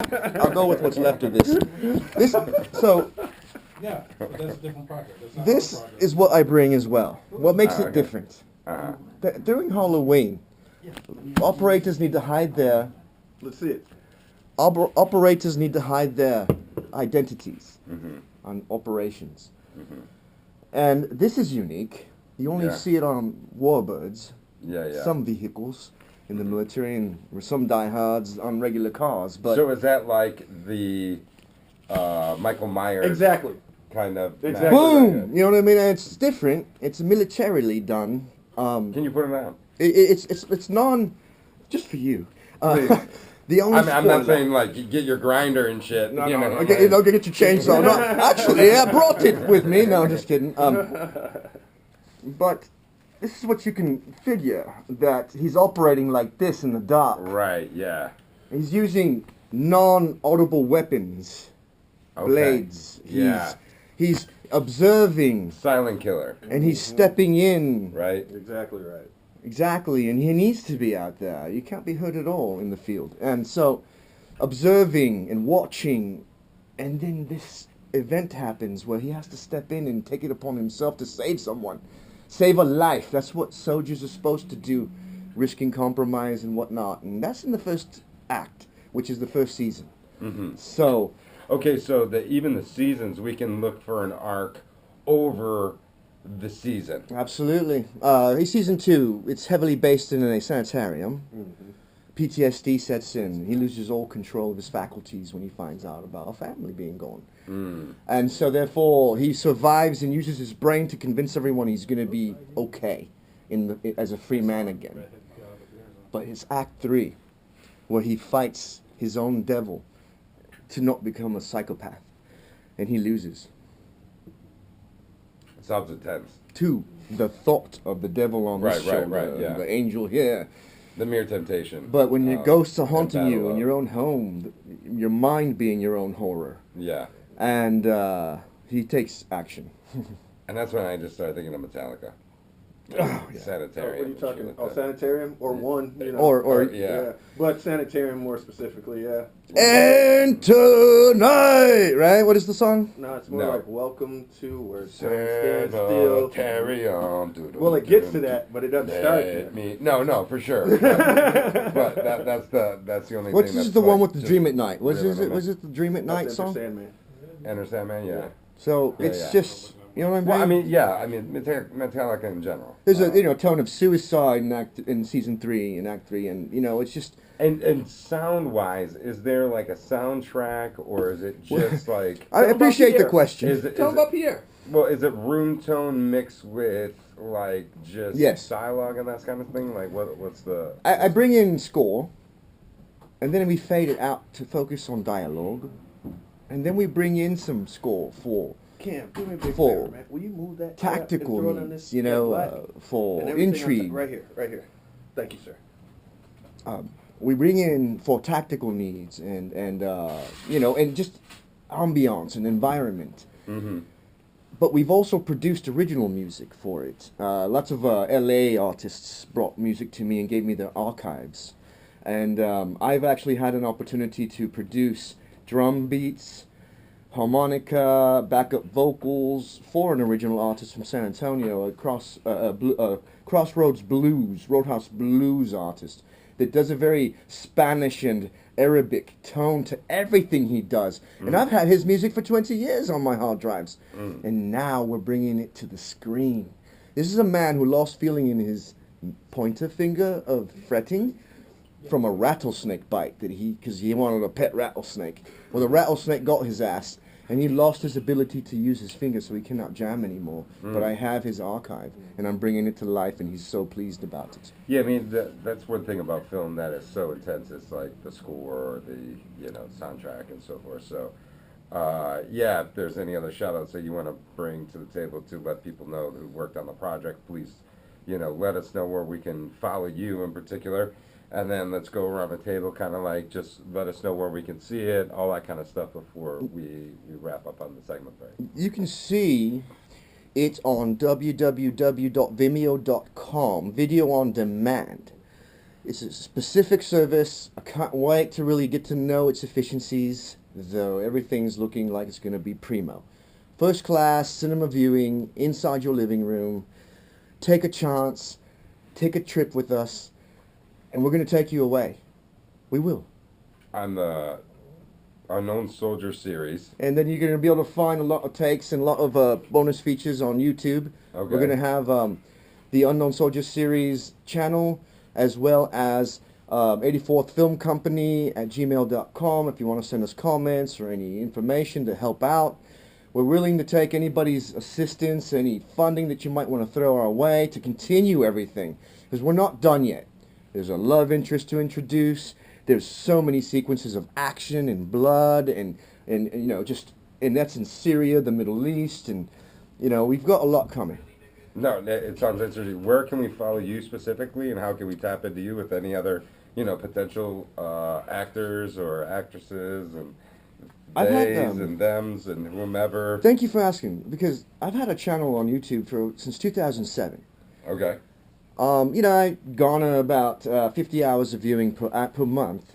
I'll go with what's left of this. So Yeah, but that's a different project. That's not this our project. is what I bring as well. What makes it Okay. different? Uh-huh. During Halloween, operators need to hide their Let's see it. operators need to hide their identities Mm-hmm. on operations. Mm-hmm. And this is unique. You only Yeah. see it on warbirds, Yeah. some vehicles in the military, and some diehards on regular cars. But So is that like the Michael Myers Exactly. kind of? Exactly. boom, you know what I mean? And it's different. It's militarily done. Can you put him out? It's non, just for you. The only I'm not spoiler- saying like you get your grinder and shit. No, you no, know, no. Okay, don't get your chainsaw. No, actually, I brought it with me. No, just kidding. But this is what you can figure, that he's operating like this in the dark. Right. Yeah. He's using non-audible weapons, Okay. blades. Yeah. He's observing, Silent killer. and he's stepping in. Right. Exactly right. Exactly, and he needs to be out there. You can't be hurt at all in the field. And so, observing and watching, and then this event happens where he has to step in and take it upon himself to save someone. Save a life. That's what soldiers are supposed to do, risking compromise and whatnot. And that's in the first act, which is the first season. Mm-hmm. So, Okay, so even the seasons, we can look for an arc over the season. absolutely. Season 2, it's heavily based in a sanitarium. PTSD sets in. He loses all control of his faculties when he finds out about a family being gone. Mm. And so therefore he survives and uses his brain to convince everyone he's going to be okay as a free man again. But it's Act 3, where he fights his own devil to not become a psychopath. And he loses. Sounds intense. 2, the thought of the devil on Right, the shoulder, right, yeah. the angel here. The mere temptation. But when your ghosts are and haunting you battle in up. your own home, your mind being your own horror. Yeah. And he takes action. And that's when I just started thinking of Metallica. Oh, yeah. Sanitarium. What are you talking about? Oh, sanitarium or one? You know. Or yeah. But sanitarium more specifically, yeah. And tonight, right? What is the song? No, it's more No. like welcome to where time stands still. Carry on. Well, it gets to that, but it doesn't start there. No, for sure. But that's the only What thing. is that's the one like with the just Dream at Night? Was ribbing on it the Dream at Night That's song? Enter Sandman. Enter Sandman, yeah. So Yeah, it's yeah. just, you know what I mean? Well, I mean, Metallica in general. There's a tone of suicide in season 3, in Act 3, and it's just. And sound wise, is there like a soundtrack or is it just like? I appreciate the Pierre. question. Is it, Tell is them it about Pierre. well? Is it room tone mixed with like just Yes. dialogue and that kind of thing? Like what's the? I bring in score, and then we fade it out to focus on dialogue, and then we bring in some score for Cam, do me a big For favor, man. Will you move that crap and tactical throw it on needs, this black for and everything on intrigue. top? Right here. Thank you, sir. We bring in for tactical needs and just ambiance and environment. Mm-hmm. But we've also produced original music for it. Lots of LA artists brought music to me and gave me their archives. And I've actually had an opportunity to produce drum beats, harmonica, backup vocals for an original artist from San Antonio, a Crossroads Blues, Roadhouse Blues artist that does a very Spanish and Arabic tone to everything he does. And I've had his music for 20 years on my hard drives. And now we're bringing it to the screen. This is a man who lost feeling in his pointer finger of fretting from a rattlesnake bite because he wanted a pet rattlesnake. Well, the rattlesnake got his ass, and he lost his ability to use his finger, so he cannot jam anymore. But I have his archive, and I'm bringing it to life, and he's so pleased about it. Yeah, I mean that's one thing about film that is so intense. It's like the score, or the soundtrack, and so forth. So, if there's any other shout-outs that you want to bring to the table to let people know who worked on the project, please, let us know where we can follow you in particular. And then let's go around the table, kind of like just let us know where we can see it, all that kind of stuff before we wrap up on the segment break. You can see it on www.vimeo.com, video on demand. It's a specific service. I can't wait to really get to know its efficiencies, though everything's looking like it's going to be primo. First class cinema viewing inside your living room. Take a chance. Take a trip with us. And we're going to take you away. We will. On the Unknown Soldier series. And then you're going to be able to find a lot of takes and a lot of bonus features on YouTube. Okay. We're going to have the Unknown Soldier series channel, as well as 84th Film Company at gmail.com if you want to send us comments or any information to help out. We're willing to take anybody's assistance, any funding that you might want to throw our way to continue everything, because we're not done yet. There's a love interest to introduce. There's so many sequences of action and blood and you know, just, and that's in Syria, the Middle East, and you know, we've got a lot coming. No, it sounds interesting. Where can we follow you specifically, and how can we tap into you with any other, you know, potential actors or actresses and I've had theys and thems and whomever? Thank you for asking, because I've had a channel on YouTube since 2007. Okay. You know, I garner about 50 hours of viewing per month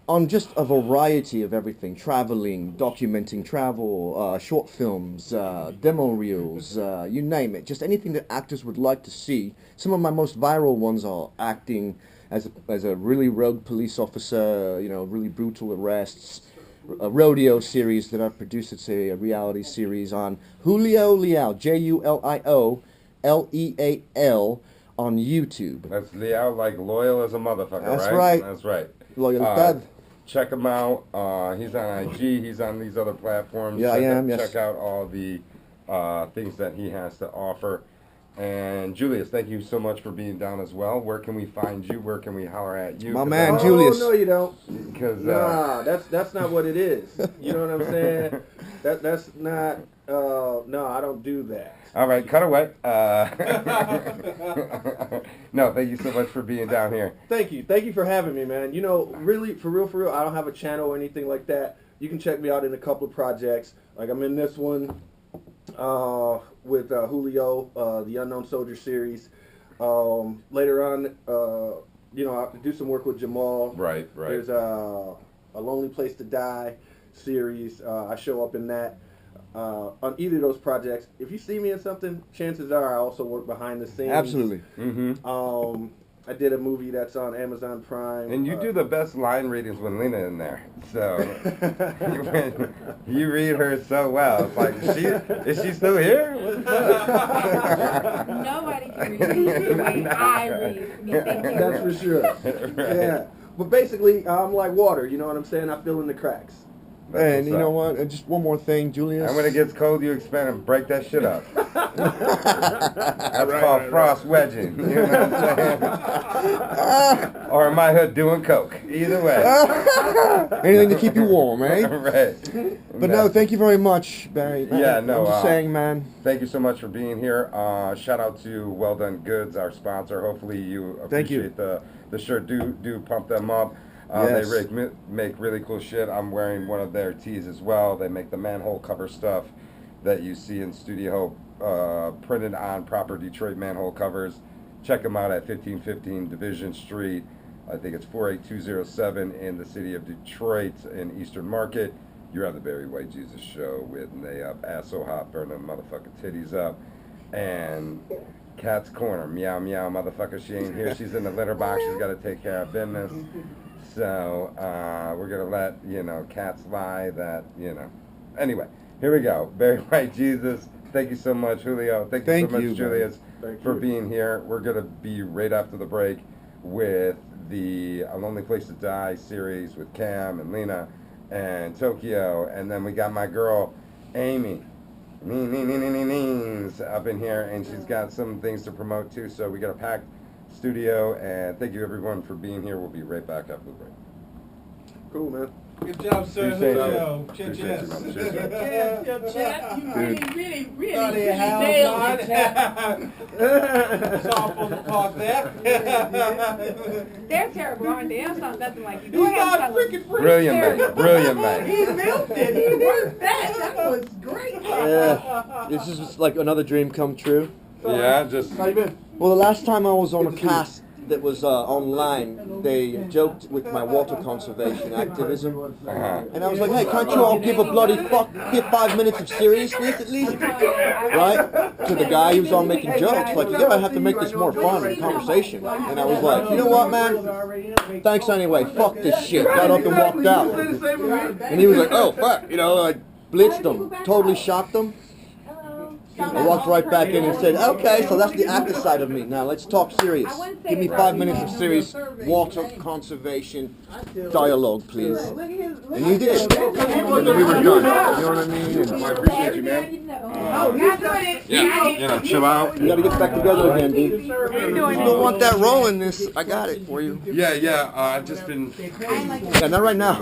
on just a variety of everything: traveling, documenting travel, short films, demo reels, you name it. Just anything that actors would like to see. Some of my most viral ones are acting as a really rogue police officer, you know, really brutal arrests. A rodeo series that I've produced. It's a reality series on Julio Leal, Julio Leal, on YouTube. That's Leal, like loyal as a motherfucker, That's right? right. That's right. Loyaltad. Check him out. He's on IG. He's on these other platforms. Yeah, I am, yes. Check out all the things that he has to offer. And Julius, thank you so much for being down as well. Where can we find you? Where can we holler at you? My man, Julius. Oh, no, you don't. Because Nah, that's not what it is. You know what I'm saying? That's not. No, I don't do that. all right, cut away. No, thank you so much for being down here. Thank you for having me, man. You know, really, for real, I don't have a channel or anything like that. You can check me out in a couple of projects. Like I'm in this one with Julio, the Unknown Soldier series. Later on, you know, I do some work with Jamal. Right. There's a Lonely Place to Die series. I show up in that. On either of those projects, if you see me in something, chances are I also work behind the scenes. Absolutely. Mm-hmm. I did a movie that's on Amazon Prime. And you do the best line readings with Lena in there. So you read her so well. It's like, is she still here? What's up? Nobody can read the way I read. That's for sure. Right. Yeah. But basically, I'm like water. You know what I'm saying? I fill in the cracks. That's And what's you know up. what? Just one more thing, Julius. And when it gets cold, you expand and break that shit up. That's called frost wedging. You know what I'm saying? Or in my hood, doing coke. Either way. Anything to keep you warm, eh? Right. But no, thank you very much, Barry. Yeah, no, I'm just saying, man. Thank you so much for being here. Shout out to Well Done Goods, our sponsor. Hopefully you Thank you. appreciate the shirt. Do pump them up. Yes. They make really cool shit. I'm wearing one of their tees as well. They make the manhole cover stuff that you see in Studio Hope, printed on proper Detroit manhole covers. Check them out at 1515 Division Street. I think it's 48207 in the city of Detroit in Eastern Market. You're on the Barry White Jesus Show with Nay Up, Ass So Hot, burning motherfucking titties up, and Cat's Corner, meow meow motherfucker. She ain't here. She's in the litter box. She's got to take care of business. So we're gonna let cats lie. That Anyway, here we go. Barry White Jesus. Thank you so much, Julio. Thank you so much, Julius, for being here. We're gonna be right after the break with the A Lonely Place to Die series with Cam and Lena and Tokyo, and then we got my girl Amy up in here, and she's got some things to promote too. So we got a packed studio, and thank you everyone for being here. We'll be right back after the break. Cool, man. Good job, sir. Appreciate Good you. job. Appreciate you, man. Cheers, man. You really Bloody hell, nailed it, Chad. Soft on the part there. They're terrible, aren't they? That's not nothing like you. He's Go ahead not and tell freaking them. free. Brilliant, mate. Brilliant, mate. He built it. He did that. That was great. Yeah, this is just like another dream come true. Yeah, just How you been? Well, the last time I was on a Good to see you. cast, that was online, they joked with my water conservation activism. Uh-huh. And I was like, hey, can't you all give a bloody fuck, give 5 minutes of seriousness at least? Right? To the guy who was all making jokes. Like, you gotta have to make this more fun and conversation. And I was like, you know what, man? Thanks anyway. Fuck this shit. Got up and walked out. And he was like, oh, fuck. You know, I blitzed him. Totally shocked him. I walked right back in and said, okay, so that's the actor side of me. Now let's talk serious. Give me 5 minutes of serious water conservation dialogue, please. And you did. And then we were done. You know what I mean? And I appreciate you, man. Yeah. You know, chill out. we gotta get back together again, dude. You don't want that rolling this. I got it for you. Yeah, I've just been... Yeah, not right now.